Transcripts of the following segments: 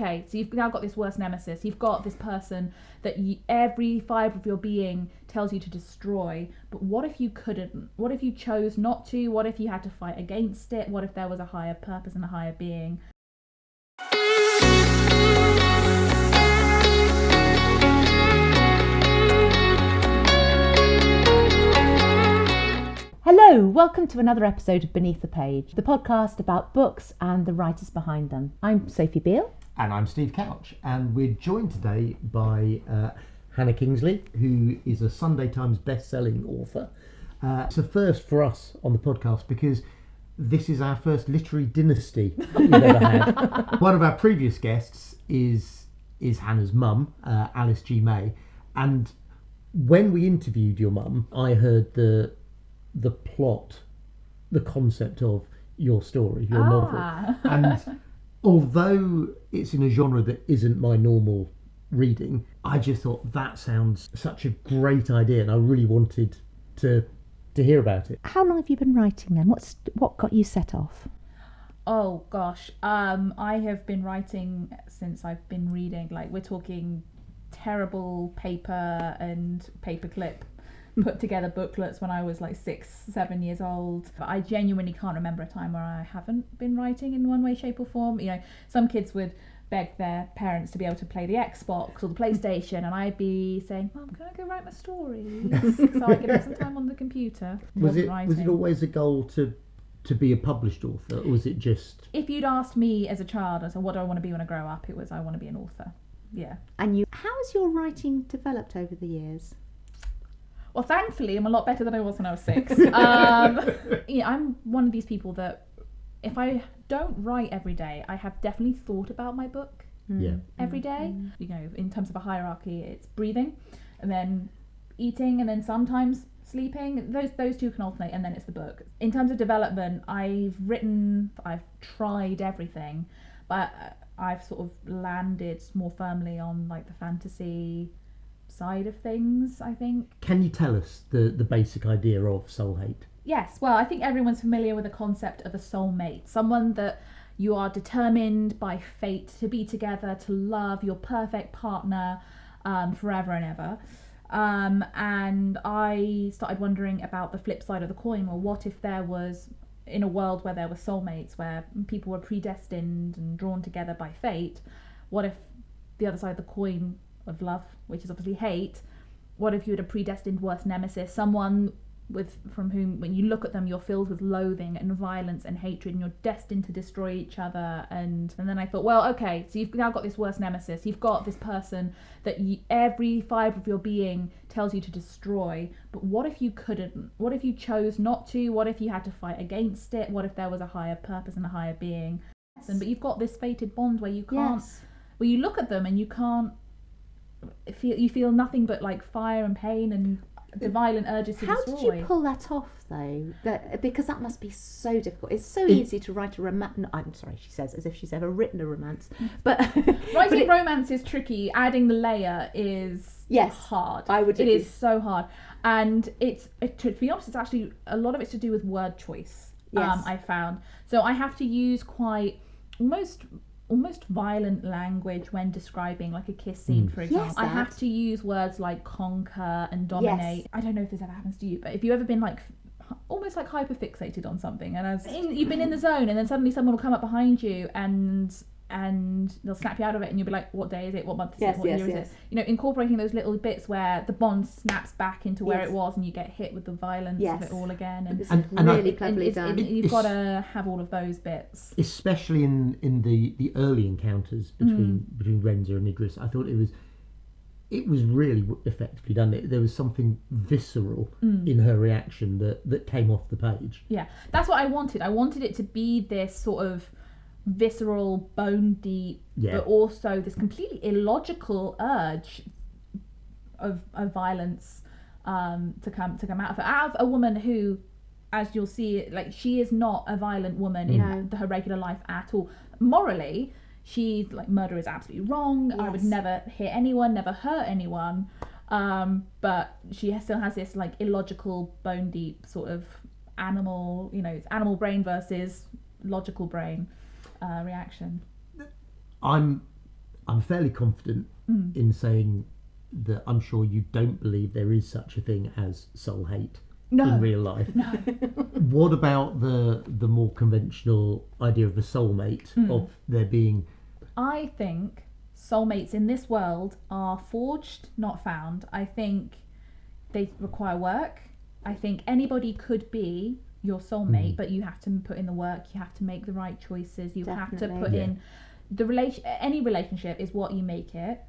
okay, so you've now got this worst nemesis. You've got this person that every fibre of your being tells you to destroy. But what if you couldn't? What if you chose not to? What if you had to fight against it? What if there was a higher purpose and a higher being? Hello, welcome to another episode of Beneath the Page, the podcast about books and the writers behind them. I'm Sophie Beal. And I'm Steve Couch, and we're joined today by Hannah Kingsley, who is a Sunday Times best-selling author. It's a first for us on the podcast because this is our first literary dynasty we've ever had. One of our previous guests is Hannah's mum, Alice G. May, and when we interviewed your mum, I heard the plot, the concept of your story, your novel, and although it's in a genre that isn't my normal reading, I just thought that sounds such a great idea, and I really wanted to hear about it. How long have you been writing then? What got you set off? Oh gosh, I have been writing since I've been reading. Like, we're talking terrible paper and paperclip put together booklets when I was like 6-7 years old. But I genuinely can't remember a time where I haven't been writing in one way, shape or form. You know, some kids would beg their parents to be able to play the Xbox or the PlayStation, and I'd be saying, Mum, can I go write my stories so I can have some time on the computer? Was it always a goal to be a published author, or was it just... If you'd asked me as a child, I said, what do I want to be when I grow up? It was, I want to be an author. Yeah. And how has your writing developed over the years? Well, thankfully, I'm a lot better than I was when I was 6. I'm one of these people that if I don't write every day, I have definitely thought about my book every day. You know, in terms of a hierarchy, it's breathing, and then eating, and then sometimes sleeping. Those two can alternate, and then it's the book. In terms of development, I've tried everything, but I've sort of landed more firmly on like the fantasy side of things, I think. Can you tell us the basic idea of soul hate? Yes, well, I think everyone's familiar with the concept of a soulmate, someone that you are determined by fate to be together, to love, your perfect partner forever and ever. And I started wondering about the flip side of the coin. Well, what if there was, in a world where there were soulmates, where people were predestined and drawn together by fate, what if the other side of the coin of love, which is obviously hate, what if you had a predestined worst nemesis, someone from whom when you look at them you're filled with loathing and violence and hatred, and you're destined to destroy each other? And then I thought, well, okay, so you've now got this worst nemesis, you've got this person that every fibre of your being tells you to destroy, but what if you couldn't? What if you chose not to? What if you had to fight against it? What if there was a higher purpose and a higher being? But you've got this fated bond where you can't, where you look at them and you can't feel nothing but like fire and pain and the violent urges to destroy. How did you pull that off though? Because that must be so difficult. It's so easy to write a romance. No, I'm sorry, she says as if she's ever written a romance. But writing romance is tricky. Adding the layer is hard. I would. It is so hard, and to be honest, it's actually a lot of it's to do with word choice. Yes. I found so I have to use quite almost violent language when describing like a kiss scene, for example. Yes, I have to use words like conquer and dominate. Yes. I don't know if this ever happens to you, but if you've ever been like almost like hyperfixated on something, and you've been in the zone, and then suddenly someone will come up behind you and they'll snap you out of it, and you'll be like, what day is it, what month is it, what year is it? You know, incorporating those little bits where the bond snaps back into where it was, and you get hit with the violence of it all again. And this is really cleverly done. You've got to have all of those bits, especially in the early encounters between Renza and Idris. I thought it was really effectively done. There was something visceral in her reaction that came off the page. Yeah, that's what I wanted. I wanted it to be this sort of visceral, bone deep, but also this completely illogical urge of violence to come out of a woman who, as you'll see, like, she is not a violent woman in her regular life at all. Morally, she's like, murder is absolutely wrong. I would never hit anyone, never hurt anyone. But she still has this like illogical, bone deep sort of animal, it's animal brain versus logical brain reaction. I'm I'm fairly confident in saying that I'm sure you don't believe there is such a thing as soul hate in real life. No. What about the more conventional idea of a soulmate, of there being... I think soulmates in this world are forged, not found. I think they require work. I think anybody could be your soulmate, but you have to put in the work, you have to make the right choices, you have to put in the any relationship is what you make it.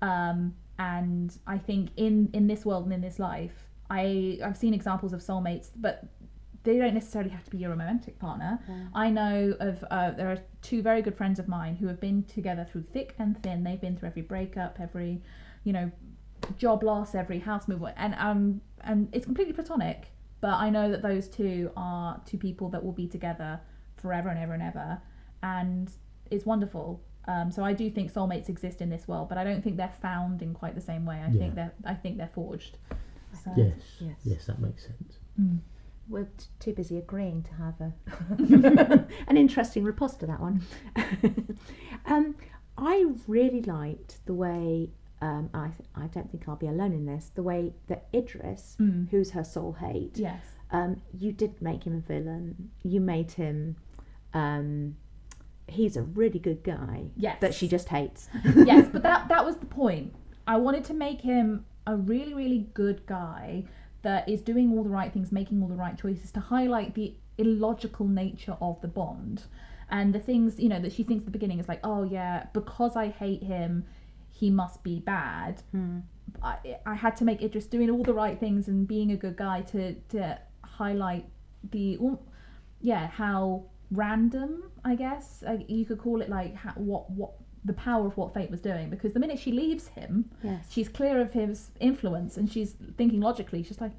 And I think in this world and in this life, I've seen examples of soulmates, but they don't necessarily have to be your romantic partner. I know of there are two very good friends of mine who have been together through thick and thin. They've been through every breakup, every job loss, every house move, and it's completely platonic. But I know that those two are two people that will be together forever and ever and ever, and it's wonderful. So I do think soulmates exist in this world, but I don't think they're found in quite the same way. I think they're forged. So. Yes, that makes sense. We're too busy agreeing to have an interesting riposte to that one. I really liked the way, I don't think I'll be alone in this, the way that Idris, who's her soul hate, Yes. You did make him a villain. You made him, he's a really good guy that she just hates. Yes, but that was the point. I wanted to make him a really, really good guy that is doing all the right things, making all the right choices, to highlight the illogical nature of the bond and the things that she thinks at the beginning is like, oh yeah, because I hate him, he must be bad. I had to make Idris doing all the right things and being a good guy to highlight how random, I guess you could call it, like what the power of what fate was doing. Because the minute she leaves him, she's clear of his influence and she's thinking logically. She's like,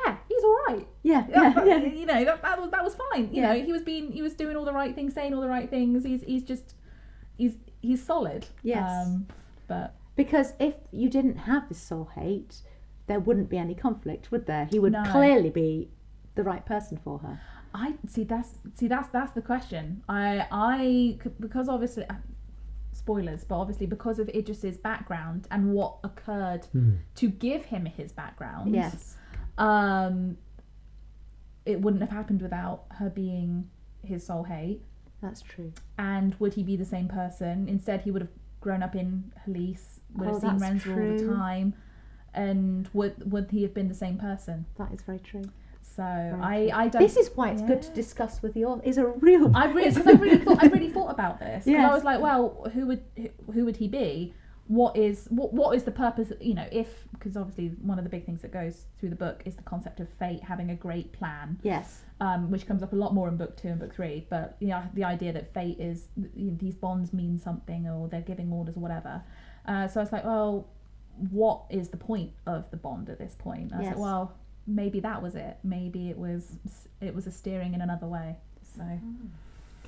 yeah, he's all right. That was fine. You know, he was doing all the right things, saying all the right things. He's solid. Yes. But because if you didn't have this soul hate, there wouldn't be any conflict, would there? He would clearly be the right person for her. That's the question. I because obviously spoilers, but obviously because of Idris's background and what occurred to give him his background. Yes. It wouldn't have happened without her being his soul hate. That's true. And would he be the same person? Instead, he would have grown up in Halise, would have seen Renza all the time, and would he have been the same person? That is very true. So I don't. This is why it's good to discuss with the author. It's a real. I really thought about this. Yes. I was like, well, who would he be? What is the purpose? Because obviously one of the big things that goes through the book is the concept of fate having a great plan. Yes. Which comes up a lot more in book 2 and book 3. But the idea that fate is these bonds mean something, or they're giving orders or whatever. So I was like, well, what is the point of the bond at this point? I was like, well, maybe that was it. Maybe it was a steering in another way. So.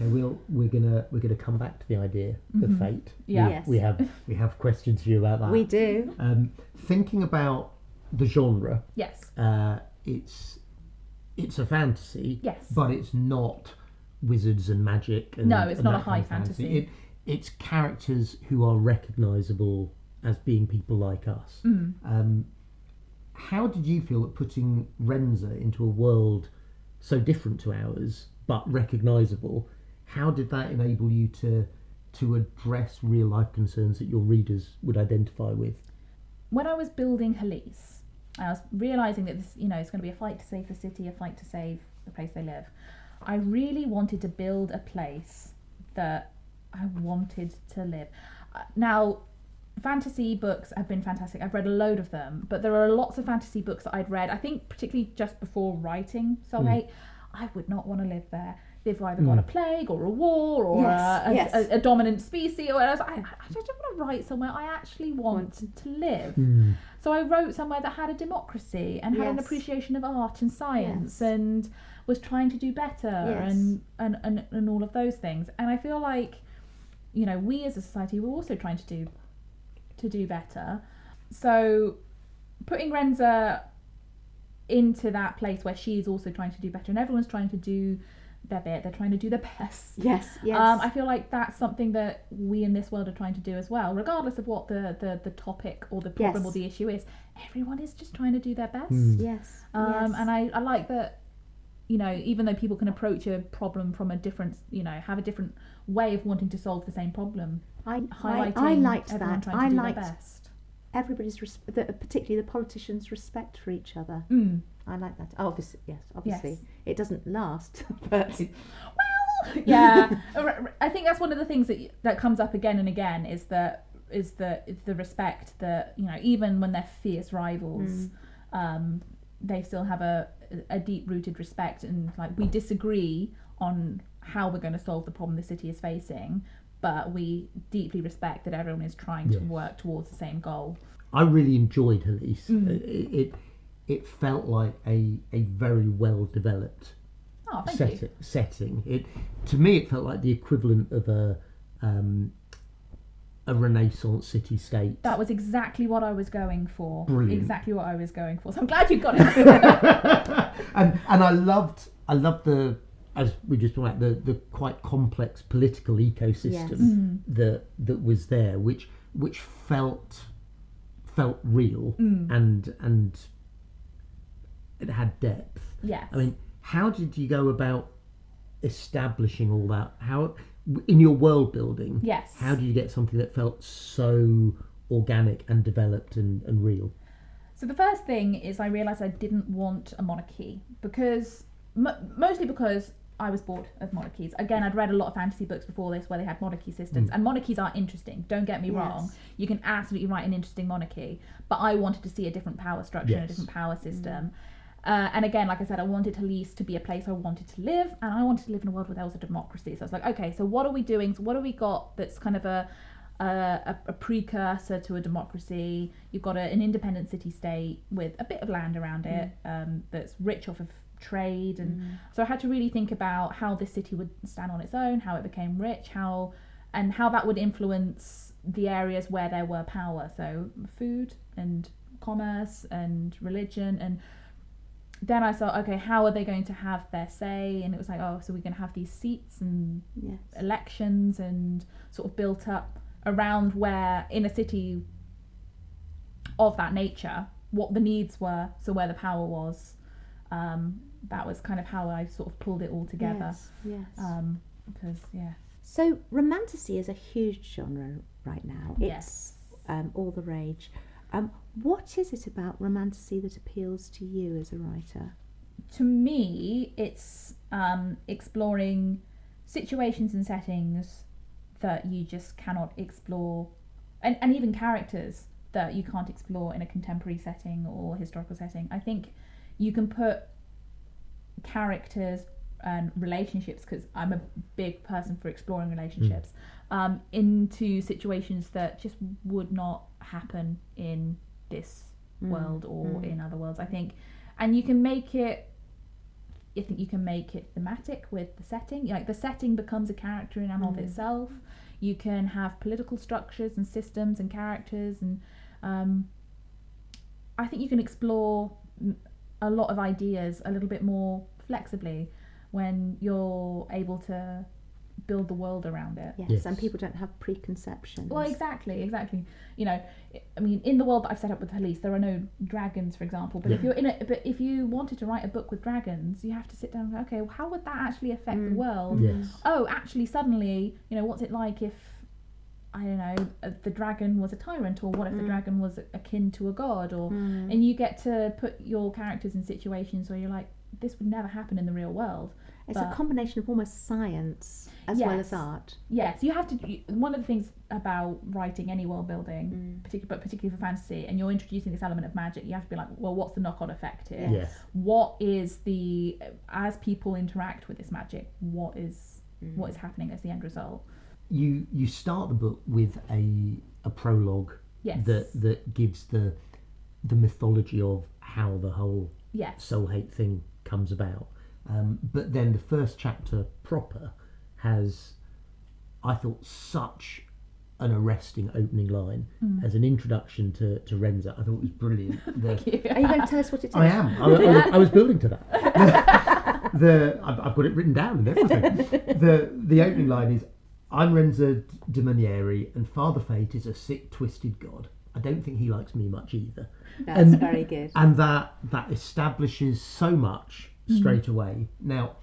Okay, we're gonna come back to the idea of fate. Yeah. Yes. We have questions for you about that. We do. Thinking about the genre. Yes. It's a fantasy. Yes. But it's not wizards and magic. No, it's not a high fantasy. It's characters who are recognisable as being people like us. How did you feel at putting Renza into a world so different to ours but recognisable? How did that enable you to address real life concerns that your readers would identify with? When I was building Halise, I was realising that this, it's going to be a fight to save the city, a fight to save the place they live. I really wanted to build a place that I wanted to live. Now, fantasy books have been fantastic. I've read a load of them, but there are lots of fantasy books that I'd read, I think particularly just before writing Soulmate. I would not want to live there. They've either got a plague or a war or a dominant species, or else. I don't want to write somewhere I actually want to live. So I wrote somewhere that had a democracy and had an appreciation of art and science and was trying to do better and all of those things. And I feel like, we as a society were also trying to do better. So putting Renza into that place where she is also trying to do better and everyone's trying to do their bit. They're trying to do their best. Yes. I feel like that's something that we in this world are trying to do as well, regardless of what the topic or the problem or the issue is. Everyone is just trying to do their best. Yes. And I like that, even though people can approach a problem from a different, have a different way of wanting to solve the same problem. I Highlighting liked everyone that. trying to do their best. Everybody's particularly the politicians' respect for each other. I like that. Obviously, Yes. It doesn't last, but Yeah, I think that's one of the things that comes up again and again is the respect that even when they're fierce rivals, they still have a deep rooted respect, and like we disagree on how we're going to solve the problem the city is facing, but we deeply respect that everyone is trying to work towards the same goal. I really enjoyed Elise. It felt like a very well developed setting. To me, it felt like the equivalent of a Renaissance city-state. That was exactly what I was going for. Brilliant. Exactly what I was going for. So I'm glad you got it. and I loved the, as we just talked about, the quite complex political ecosystem that was there, which felt real and it had depth. Yes. I mean, how did you go about establishing all that? How in your world building? Yes. How do you get something that felt so organic and developed and real? So the first thing is I realised I didn't want a monarchy because mostly because I was bored of monarchies. Again, I'd read a lot of fantasy books before this where they had monarchy systems, and monarchies are interesting. Don't get me wrong. You can absolutely write an interesting monarchy, but I wanted to see a different power structure and a different power system. And again, like I said, I wanted Elise to be a place I wanted to live, and I wanted to live in a world where there was a democracy. So I was like, okay, so what are we doing? So what do we got that's kind of a precursor to a democracy? You've got an independent city-state with a bit of land around it that's rich off of trade, and so I had to really think about how this city would stand on its own, how it became rich, how that would influence the areas where there were power, so food and commerce and religion. And then I thought, okay, how are they going to have their say? And it was like, so we're going to have these seats and elections and sort of built up around where in a city of that nature what the needs were, so where the power was. That was kind of how I sort of pulled it all together. Yes. So Romantasy is a huge genre right now. It's all the rage. What is it about Romantasy that appeals to you as a writer? To me, it's exploring situations and settings that you just cannot explore, and even characters that you can't explore in a contemporary setting or historical setting. I think you can put characters and relationships, because I'm a big person for exploring relationships, into situations that just would not happen in this world or in other worlds, I think. And you can make it, I think you can make it thematic with the setting. Like the setting becomes a character in and of itself. You can have political structures and systems and characters, and I think you can explore a lot of ideas a little bit more flexibly when you're able to build the world around it. Yes, and people don't have preconceptions. Well, exactly. You know, I mean, in the world that I've set up with Elise, there are no dragons, for example. But if you wanted to write a book with dragons, you have to sit down and go, okay, well, how would that actually affect the world? Yes. Oh, actually, suddenly, what's it like if, I don't know, the dragon was a tyrant, or what if the dragon was akin to a god, or and you get to put your characters in situations where you're like, this would never happen in the real world. It's a combination of almost science as well as art. Yes, you have to. One of the things about writing any world building, particularly for fantasy, and you're introducing this element of magic, you have to be like, well, what's the knock-on effect here? Yes. What is as people interact with this magic, what is happening as the end result? You start the book with a prologue that gives the mythology of how the whole soul hate thing comes about. But then the first chapter proper has, I thought, such an arresting opening line as an introduction to Renza. I thought it was brilliant. Are you going to tell us what it is? I am. I was building to that. I've got it written down and everything. The opening line is, "I'm Renzo de Manieri, and Father Fate is a sick, twisted god. I don't think he likes me much either." That's very good. And that establishes so much straight away. Now,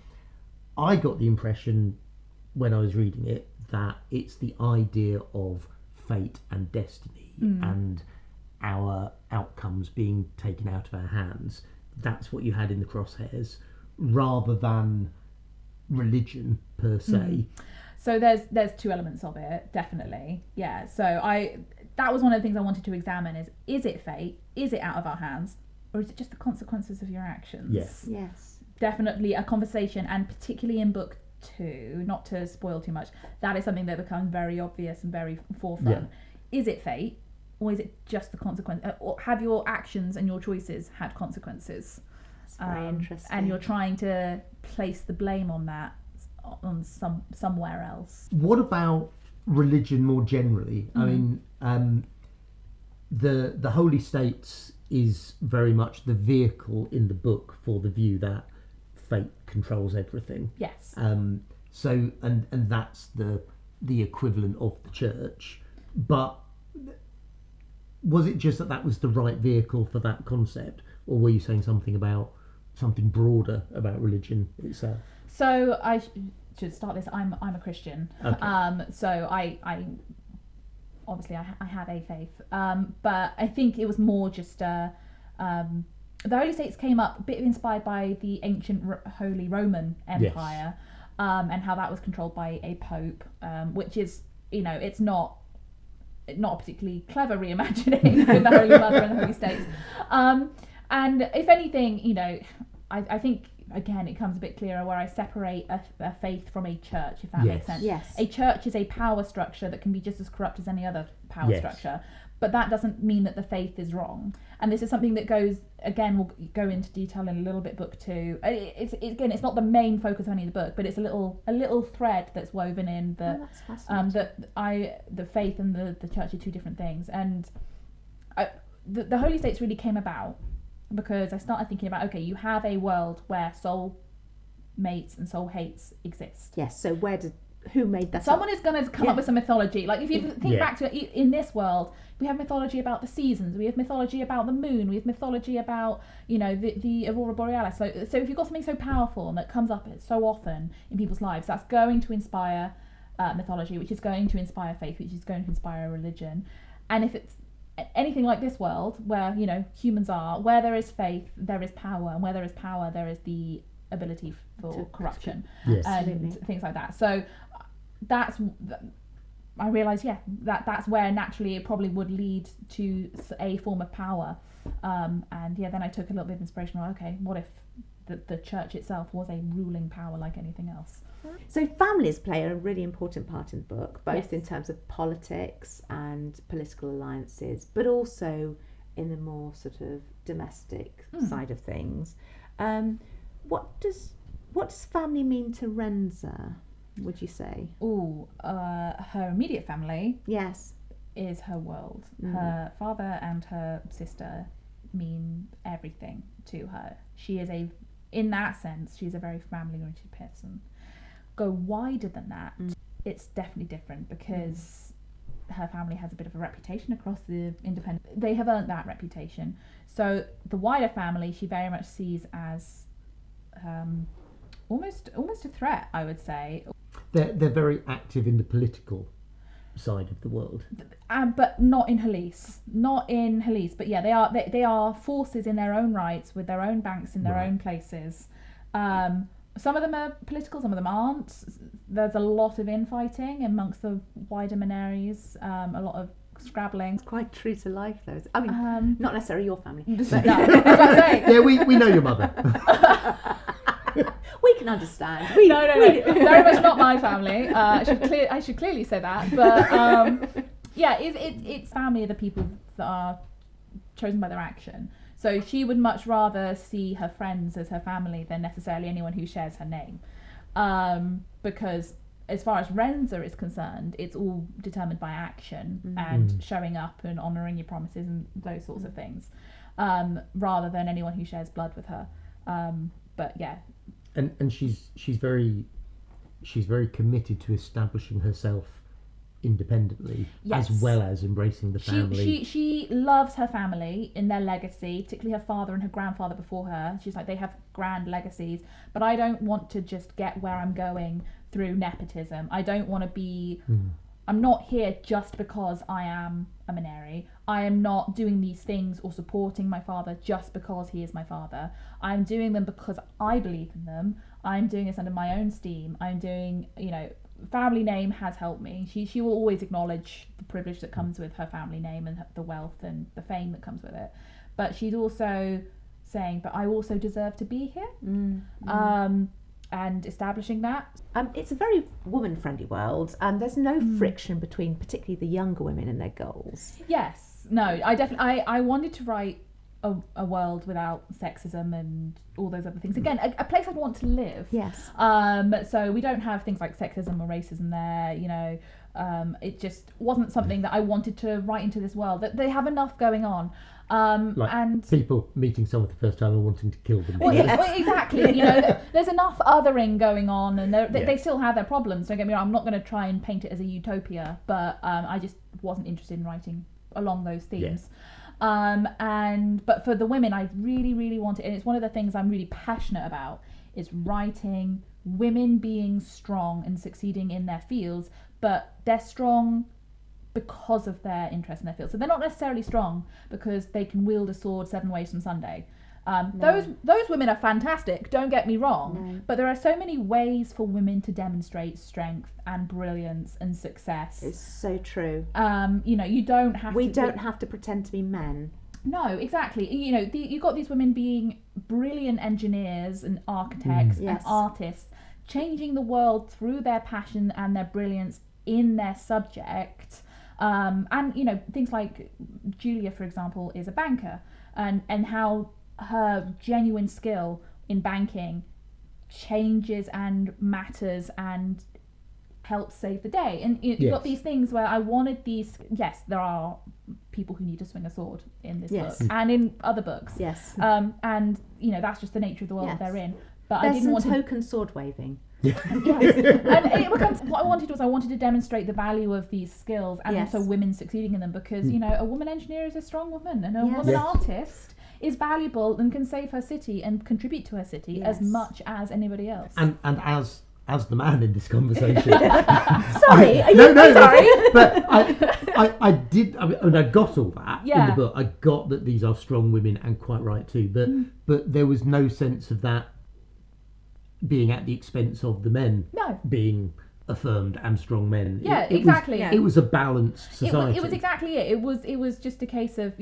I got the impression when I was reading it that it's the idea of fate and destiny and our outcomes being taken out of our hands. That's what you had in the crosshairs, rather than religion per se. So there's two elements of it, definitely. Yeah. So that was one of the things I wanted to examine is it fate? Is it out of our hands? Or is it just the consequences of your actions? Yes. Definitely a conversation, and particularly in book 2, not to spoil too much, that is something that becomes very obvious and very forefront. Is it fate? Or is it just the consequence? Or have your actions and your choices had consequences? That's very interesting. And you're trying to place the blame on that on somewhere else. What about religion more generally? I mean, the Holy States is very much the vehicle in the book for the view that fate controls everything. Yes. So and that's the equivalent of the church. But was it just that was the right vehicle for that concept, or were you saying something broader about religion itself? So I should start this. I'm a Christian. Okay. So I obviously I have a faith. But I think it was more just the Holy States came up a bit inspired by the ancient Holy Roman Empire, and how that was controlled by a pope, which is, it's not a particularly clever reimagining with the Holy Mother and the Holy States. And if anything, I think, again, it comes a bit clearer where I separate a faith from a church, if that makes sense. Yes. A church is a power structure that can be just as corrupt as any other power structure, but that doesn't mean that the faith is wrong. And this is something that we'll go into detail in a little bit, book 2. It's not the main focus of any of the book, but it's a little thread that's woven in that the faith and the church are two different things. And the Holy States really came about because I started thinking about, okay, you have a world where soul mates and soul hates exist. Yes. So who made that? Someone is going to come up with some mythology. Like if you think back to it, in this world, we have mythology about the seasons. We have mythology about the moon. We have mythology about the aurora borealis. So if you've got something so powerful and that comes up so often in people's lives, that's going to inspire mythology, which is going to inspire faith, which is going to inspire religion. And if it's anything like this world where humans are, where there is faith, there is power, and where there is power, there is the ability for corruption and things like that. So I realised, that's where naturally it probably would lead to a form of power. And then I took a little bit of inspiration. Okay, what if the church itself was a ruling power like anything else? So families play a really important part in the book, both in terms of politics and political alliances, but also in the more sort of domestic side of things. What does family mean to Renza, would you say? Her immediate family is her world. Her father and her sister mean everything to her. She is in that sense, she's a very family-oriented person. Go wider than that, it's definitely different because her family has a bit of a reputation across the independent. They have earned that reputation. So the wider family, she very much sees as almost a threat, I would say. They're very active in the political side of the world, but not in Halise. But they are forces in their own rights with their own banks in their own places. Some of them are political, some of them aren't. There's a lot of infighting amongst the wider Menaries, a lot of scrabbling. It's quite true to life, though. I mean, not necessarily your family. But no, that's what I'm saying. Yeah, we know your mother. We can understand. No. Very much not my family. I should clearly say that. But it's family are the people that are chosen by their action. So she would much rather see her friends as her family than necessarily anyone who shares her name. Because as far as Renza is concerned, it's all determined by action and showing up and honouring your promises and those sorts of things, rather than anyone who shares blood with her. and she's very committed to establishing herself independently, Yes. as well as embracing the family. She loves her family in their legacy, particularly her father and her grandfather before her. She's like, they have grand legacies, but I don't want to just get where I'm going through nepotism. I don't want to be... I'm not here just because I am a Maneri. I am not doing these things or supporting my father just because he is my father. I'm doing them because I believe in them. I'm doing this under my own steam. I'm doing, family name has helped me. She will always acknowledge the privilege that comes with her family name and the wealth and the fame that comes with it. But she's also saying, but I also deserve to be here. And establishing that. It's a very woman-friendly world, and there's no friction between particularly the younger women and their goals. Yes. No, I wanted to write a world without sexism and all those other things. Again, a place I'd want to live. Yes. So we don't have things like sexism or racism there, it just wasn't something that I wanted to write into this world. That they have enough going on. And people meeting someone for the first time and wanting to kill them. Well, exactly. There's enough othering going on, and they still have their problems. Don't get me wrong. I'm not going to try and paint it as a utopia, but I just wasn't interested in writing along those themes. But for the women, I really, really wanted, and it's one of the things I'm really passionate about, is writing women being strong and succeeding in their fields, but they're strong because of their interest in their field. So they're not necessarily strong because they can wield a sword 7 ways from Sunday. Those women are fantastic, don't get me wrong, but there are so many ways for women to demonstrate strength and brilliance and success. It's so true. You don't have We don't have to pretend to be men. No, exactly. You've got these women being brilliant engineers and architects and artists, changing the world through their passion and their brilliance in their subject. Things like Julia, for example, is a banker, and how her genuine skill in banking changes and matters and helps save the day. And you've got these things where I wanted these. Yes, there are people who need to swing a sword in this book and in other books. Yes. And that's just the nature of the world that they're in. But There's I didn't want token sword waving. Yes, and it becomes what I wanted to demonstrate the value of these skills and also women succeeding in them, because a woman engineer is a strong woman, and a woman artist is valuable and can save her city and contribute to her city as much as anybody else. And as the man in this conversation, sorry, sorry, but I did. I mean, I got all that in the book. I got that these are strong women, and quite right too. But there was no sense of that being at the expense of the men being affirmed and strong men. Exactly. It was a balanced society. It was exactly it. It was just a case of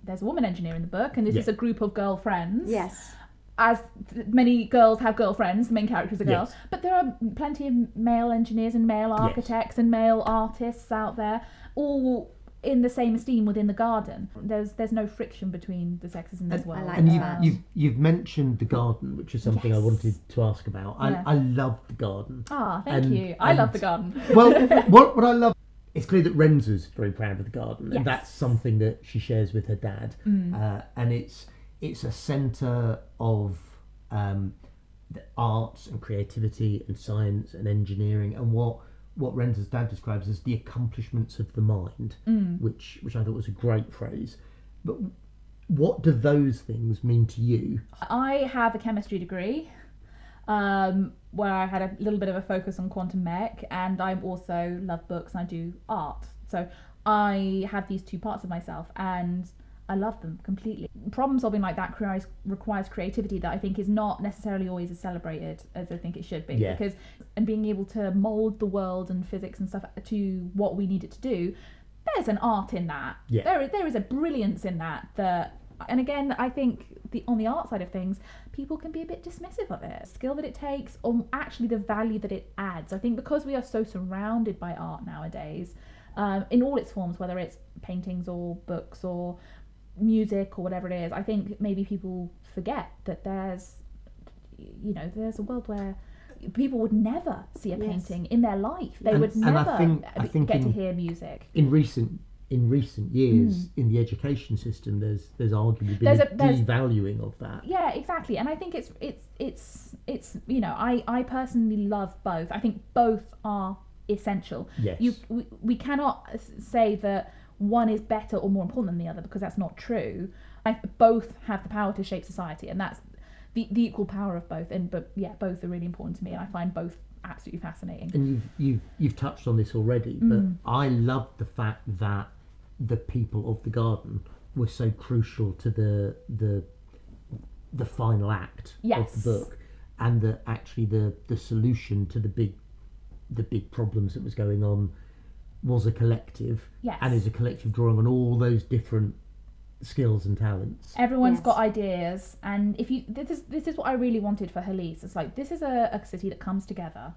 there's a woman engineer in the book, and this is a group of girlfriends. Yes. As many girls have girlfriends, the main characters are girls, but there are plenty of male engineers and male architects and male artists out there, all in the same esteem within the garden. There's no friction between the sexes in this world. And you've mentioned the garden, which is something I wanted to ask about. I love the garden. Thank you. I love the garden. Well, what I love, it's clear that Renza's very proud of the garden, and that's something that she shares with her dad. And it's a centre of the arts and creativity and science and engineering, and what Renza's dad describes as the accomplishments of the mind, which I thought was a great phrase. But what do those things mean to you? I have a chemistry degree, where I had a little bit of a focus on quantum mech, and I also love books and I do art. So I have these two parts of myself, and I love them completely. Problem solving like that requires creativity that I think is not necessarily always as celebrated as I think it should be. Because and being able to mould the world and physics and stuff to what we need it to do, there's an art in that. There is a brilliance in that. And again, I think on the art side of things, people can be a bit dismissive of it. Skill that it takes, or actually the value that it adds. I think because we are so surrounded by art nowadays, in all its forms, whether it's paintings or books or music or whatever it is, I think maybe people forget that there's a world where people would never see a painting in their life. They would never I think get to hear music. In recent in recent years in the education system, there's arguably been a devaluing of that. Yeah, exactly. And I think it's you know, I personally love both. I think both are essential. Yes. We cannot say that one is better or more important than the other, because that's not true. Both have the power to shape society, and that's the equal power of both. But both are really important to me, and I find both absolutely fascinating. And you've touched on this already, but I love the fact that the people of the garden were so crucial to the final act of the book, and that actually the solution to the big problems that was going on was a collective, and is a collective drawing on all those different skills and talents. Everyone's got ideas, and if you this is what I really wanted for Halise. It's like, this is a city that comes together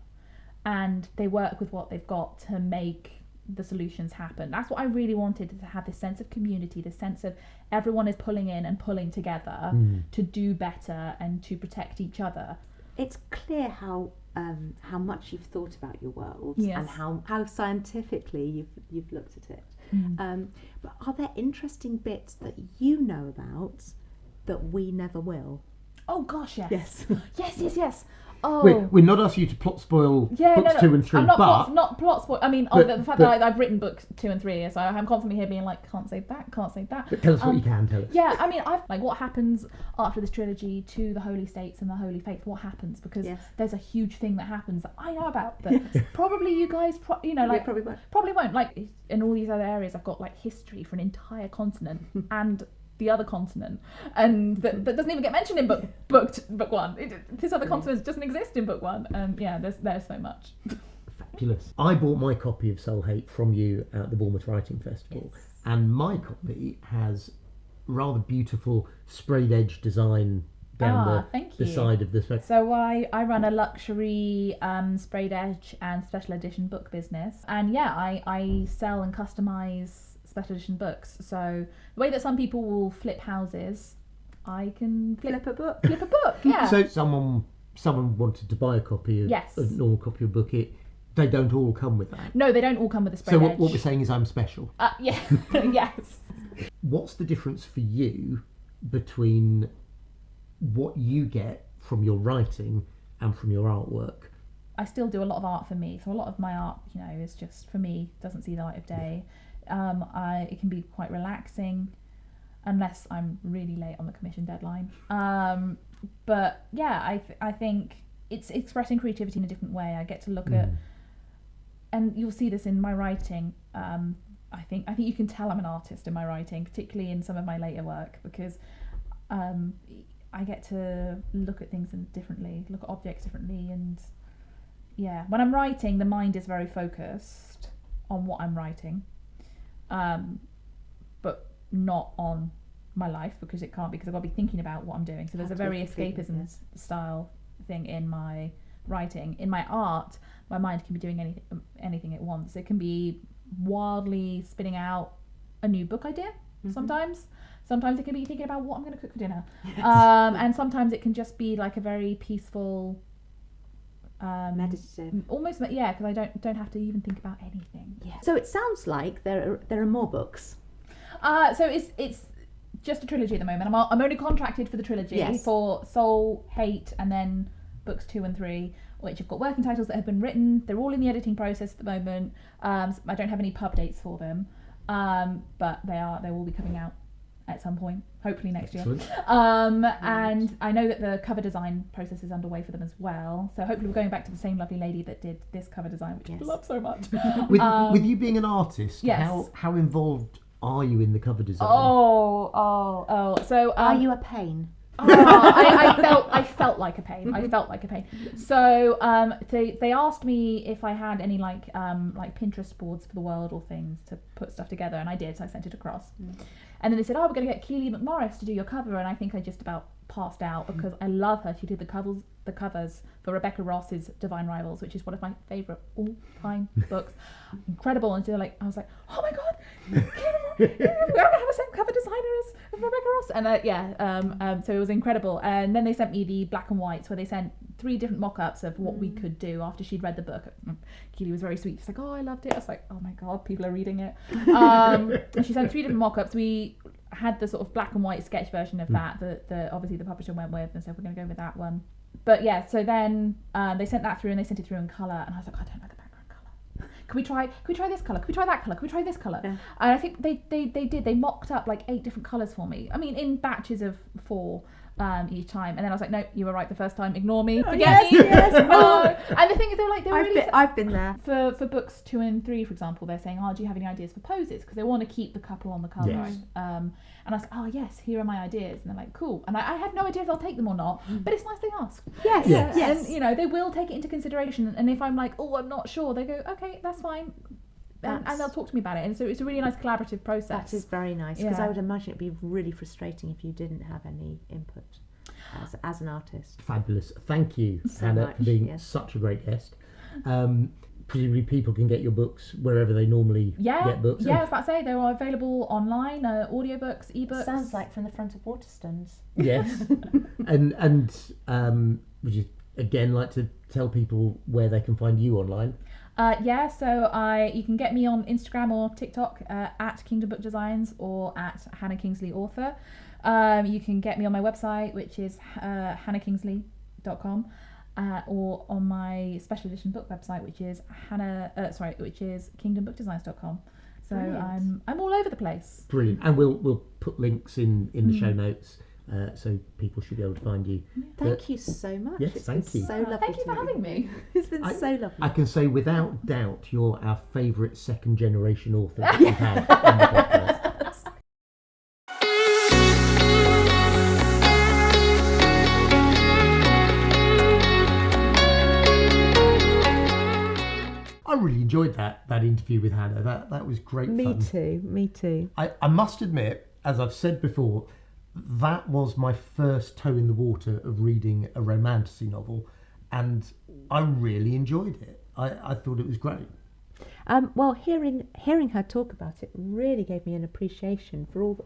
and they work with what they've got to make the solutions happen. That's what I really wanted, to have this sense of community, this sense of everyone is pulling in and pulling together to do better and to protect each other. It's clear how much you've thought about your world, and how scientifically you've looked at it. But are there interesting bits that you know about that we never will? Oh gosh, yes. Yes. yes. Oh, We're not asking you to plot spoil books 2 and 3, I'm not plot spoil. I mean, the fact that I've written books 2 and 3, so I'm constantly here being like, can't say that. But tell us what you can tell us. Yeah, I mean, what happens after this trilogy to the Holy States and the Holy Faith? What happens? Because there's a huge thing that happens that I know about that probably you guys, probably won't. Like, in all these other areas, I've got like history for an entire continent and the other continent, and that doesn't even get mentioned in book 1. This other continent doesn't exist in book 1. There's so much. Fabulous. I bought my copy of Soul Hate from you at the Bournemouth Writing Festival, and my copy has rather beautiful sprayed edge design down the side of the spec. So I run a luxury sprayed edge and special edition book business, and I sell and customise special edition books. So the way that some people will flip houses, I can flip a book. Yeah. So someone wanted to buy a copy of a normal copy of a book. They don't all come with that. No, they don't all come with a sprayed edge. So what we're saying is I'm special. Yeah. Yes. What's the difference for you between what you get from your writing and from your artwork? I still do a lot of art for me, so a lot of my art, is just for me, doesn't see the light of day. It can be quite relaxing, unless I'm really late on the commission deadline. But yeah, I think it's expressing creativity in a different way. I get to look at, and you'll see this in my writing. I think you can tell I'm an artist in my writing, particularly in some of my later work, because I get to look at things differently, look at objects differently, and when I'm writing, the mind is very focused on what I'm writing. But not on my life, because it can't, because I've got to be thinking about what I'm doing. So there's a very escapism style thing in my writing. In my art, my mind can be doing anything it wants. It can be wildly spinning out a new book idea sometimes. Sometimes it can be thinking about what I'm going to cook for dinner. And sometimes it can just be like a very peaceful, meditative, almost, because I don't have to even think about anything. So it sounds like there are more books. So it's just a trilogy at the moment. I'm only contracted for the trilogy for Soul, Hate, and then books 2 and 3, which have got working titles that have been written. They're all in the editing process at the moment. I don't have any pub dates for them, but they will be coming out at some point, hopefully next year. And I know that the cover design process is underway for them as well. So hopefully we're going back to the same lovely lady that did this cover design, which I love so much. With you being an artist, how involved are you in the cover design? So are you a pain? I felt like a pain. So they asked me if I had any like Pinterest boards for the world or things to put stuff together, and I did. So I sent it across, and then they said, "Oh, we're going to get Keely McMorris to do your cover," and I think I just about passed out because I love her. She did the covers for Rebecca Ross's Divine Rivals, which is one of my favourite all-time books. Incredible. And I was like, oh my god, we're going to have the same cover designer Rebecca Ross, and so it was incredible. And then they sent me the black and whites, where they sent 3 different mock-ups of what we could do after she'd read the book. Keely was very sweet. She's like, oh, I loved it. I was like, oh my god, people are reading it. And she sent 3 different mock-ups. We had the sort of black and white sketch version of that obviously the publisher went with, and said we're going to go with that one. But yeah, so then they sent that through, and they sent it through in colour, and I was like, I don't know the background colour. Can we try this colour? Can we try that colour? Can we try this colour? Yeah. And I think they mocked up like 8 different colours for me. I mean, in batches of 4 each time, and then I was like, no, you were right the first time, ignore me, forget me. Yes. And the thing is, I've been there for books 2 and 3, for example. They're saying, do you have any ideas for poses, because they want to keep the couple on the cover. Yes. And I was like, oh yes, here are my ideas, and they're like, cool. And I have no idea if they'll take them or not, but it's nice they ask. Yes. And they will take it into consideration, and if I'm like, oh, I'm not sure, they go, okay, that's fine. And they'll talk to me about it, and so it's a really nice collaborative process. That is very nice, because I would imagine it'd be really frustrating if you didn't have any input as an artist. Fabulous. Thank you, so Hannah, much, for being such a great guest. Presumably people can get your books wherever they normally get books. Yeah, I was about to say they are available online, audiobooks, ebooks. Sounds like from the front of Waterstones. Yes. and would you again like to tell people where they can find you online? So you can get me on Instagram or TikTok at Kingdom Book Designs or at Hannah Kingsley Author. You can get me on my website, which is hannahkingsley.com, or on my special edition book website, which is kingdombookdesigns.com. So Brilliant. I'm all over the place. Brilliant. And we'll put links in the show notes. So people should be able to find you. Thank you so much. Yes, thank you. So lovely. Thank you for having me. It's been so lovely. I can say without doubt you're our favourite second generation author that we've had on the podcast. I really enjoyed that interview with Hannah. That was great fun. Me too. I must admit, as I've said before, that was my first toe in the water of reading a romantasy novel, and I really enjoyed it. I thought it was great. Well, hearing her talk about it really gave me an appreciation for all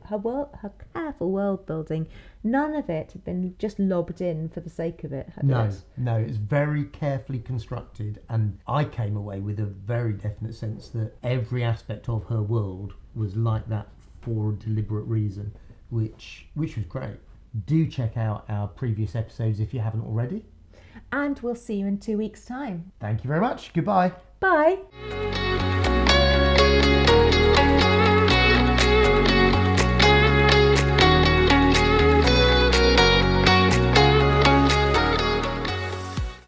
her careful world building. None of it had been just lobbed in for the sake of it. No, it's very carefully constructed, and I came away with a very definite sense that every aspect of her world was like that for a deliberate reason, which was great. Do check out our previous episodes if you haven't already. And we'll see you in 2 weeks' time. Thank you very much. Goodbye. Bye.